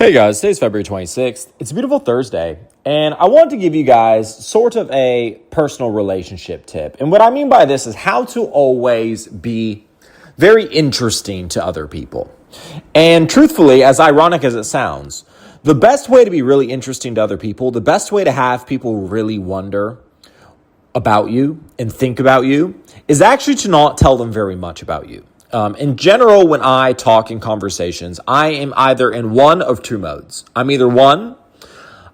Hey guys, today's February 26th. It's a beautiful Thursday, and I want to give you guys sort of a personal relationship tip. And what I mean by this is how to always be very interesting to other people. And truthfully, as ironic as it sounds, the best way to be really interesting to other people, the best way to have people really wonder about you and think about you is actually to not tell them very much about you. In general, when I talk in conversations, I am either in one of two modes. I'm either one,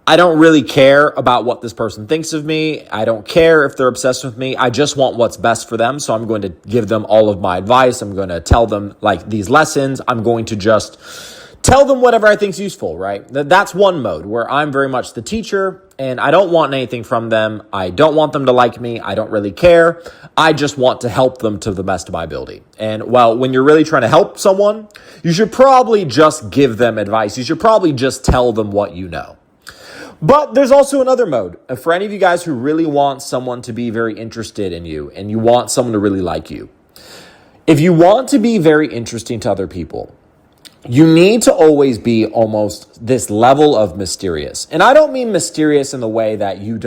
I don't really care about what this person thinks of me. I don't care if they're obsessed with me. I just want what's best for them. So I'm going to give them all of my advice. I'm going to tell them like these lessons. I'm going to just tell them whatever I think is useful, right? That's one mode where I'm very much the teacher and I don't want anything from them. I don't want them to like me. I don't really care. I just want to help them to the best of my ability. And well, when you're really trying to help someone, you should probably just give them advice. You should probably just tell them what you know. But there's also another mode. For any of you guys who really want someone to be very interested in you and you want someone to really like you, if you want to be very interesting to other people, you need to always be almost this level of mysterious. And I don't mean mysterious in the way that you're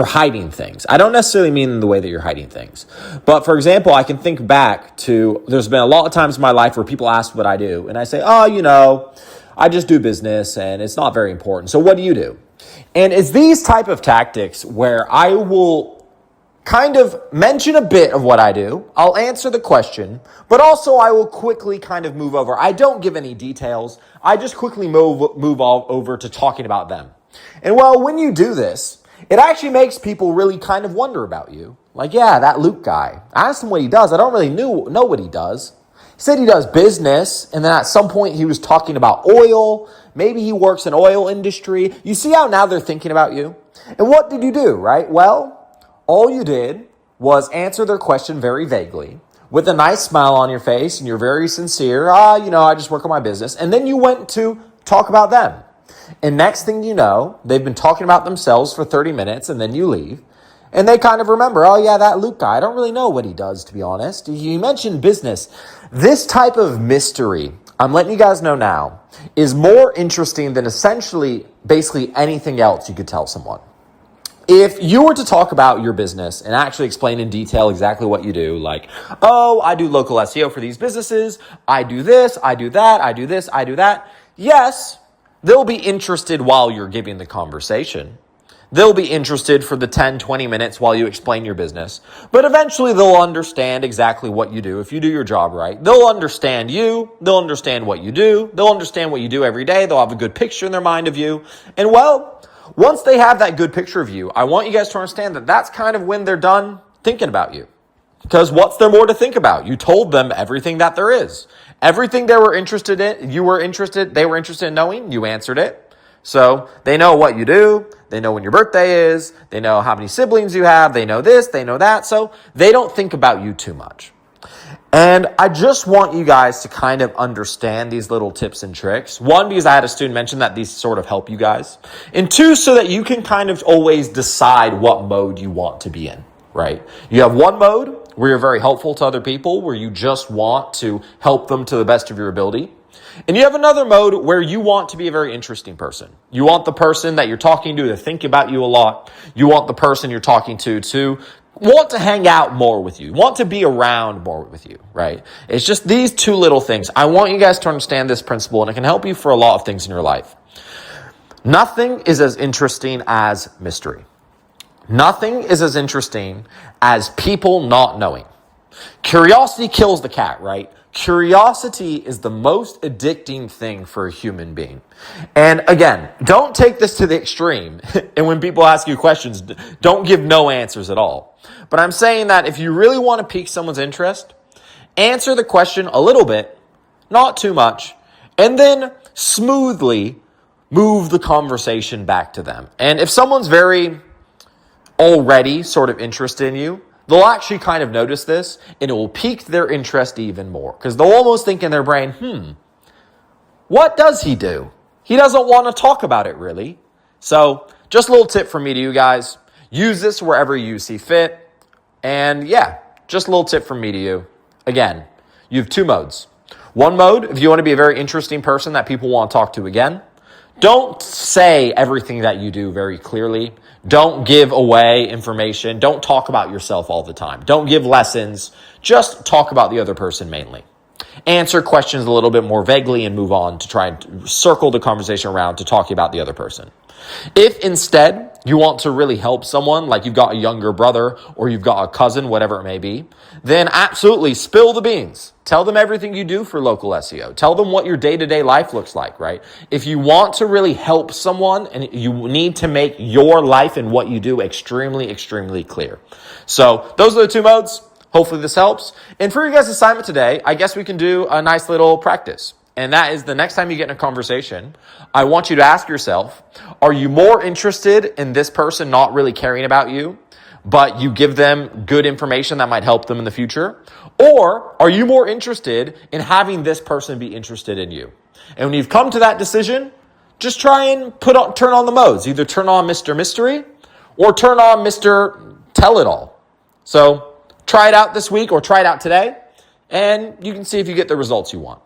hiding things. I don't necessarily mean in the way that you're hiding things. But for example, I can think back to, there's been a lot of times in my life where people ask what I do. And I say, I just do business and it's not very important. So what do you do? And it's these type of tactics where I will kind of mention a bit of what I do. I'll answer the question, but also I will quickly kind of move over. I don't give any details. I just quickly move all over to talking about them. And well, when you do this, it actually makes people really kind of wonder about you. Like, yeah, that Luke guy. I asked him what he does. I don't really know what he does. He said he does business, and then at some point he was talking about oil. Maybe he works in oil industry. You see how now they're thinking about you? And what did you do, right? Well, all you did was answer their question very vaguely with a nice smile on your face, and you're very sincere. I just work on my business. And then you went to talk about them. And next thing you know, they've been talking about themselves for 30 minutes, and then you leave. And they kind of remember, oh yeah, that Luke guy, I don't really know what he does, to be honest. You mentioned business. This type of mystery, I'm letting you guys know now, is more interesting than essentially basically anything else you could tell someone. If you were to talk about your business and actually explain in detail exactly what you do, like, I do local SEO for these businesses, I do this, I do that, I do this, I do that. Yes, they'll be interested while you're giving the conversation. They'll be interested for the 10, 20 minutes while you explain your business. But eventually they'll understand exactly what you do if you do your job right. They'll understand you. They'll understand what you do. They'll understand what you do every day. They'll have a good picture in their mind of you. And well, once they have that good picture of you, I want you guys to understand that that's kind of when they're done thinking about you. Because what's there more to think about? You told them everything that there is. Everything they were interested in, they were interested in knowing, you answered it. So they know what you do. They know when your birthday is. They know how many siblings you have. They know this, they know that. So they don't think about you too much. And I just want you guys to kind of understand these little tips and tricks. One, because I had a student mention that these sort of help you guys. And two, so that you can kind of always decide what mode you want to be in, right? You have one mode where you're very helpful to other people, where you just want to help them to the best of your ability. And you have another mode where you want to be a very interesting person. You want the person that you're talking to think about you a lot. You want the person you're talking to want to hang out more with you, want to be around more with you, right? It's just these two little things. I want you guys to understand this principle, and it can help you for a lot of things in your life. Nothing is as interesting as mystery. Nothing is as interesting as people not knowing. Curiosity kills the cat, right? Curiosity is the most addicting thing for a human being. And again, don't take this to the extreme. And when people ask you questions, don't give no answers at all. But I'm saying that if you really want to pique someone's interest, answer the question a little bit, not too much, and then smoothly move the conversation back to them. And if someone's very already sort of interested in you, they'll actually kind of notice this, and it will pique their interest even more. Because they'll almost think in their brain, what does he do? He doesn't want to talk about it, really. So just a little tip from me to you guys. Use this wherever you see fit. And yeah, just a little tip from me to you. Again, you have two modes. One mode, if you want to be a very interesting person that people want to talk to again, don't say everything that you do very clearly. Don't give away information. Don't talk about yourself all the time. Don't give lessons. Just talk about the other person mainly. Answer questions a little bit more vaguely and move on to try and circle the conversation around to talking about the other person. If instead you want to really help someone, like you've got a younger brother or you've got a cousin, whatever it may be, then absolutely spill the beans. Tell them everything you do for local SEO. Tell them what your day-to-day life looks like, right? If you want to really help someone, and you need to make your life and what you do extremely, extremely clear. So those are the two modes. Hopefully this helps. And for your guys' assignment today, I guess we can do a nice little practice. And that is the next time you get in a conversation, I want you to ask yourself, are you more interested in this person not really caring about you, but you give them good information that might help them in the future? Or are you more interested in having this person be interested in you? And when you've come to that decision, just try and turn on the modes. Either turn on Mr. Mystery or turn on Mr. Tell-It-All. So try it out this week or try it out today, and you can see if you get the results you want.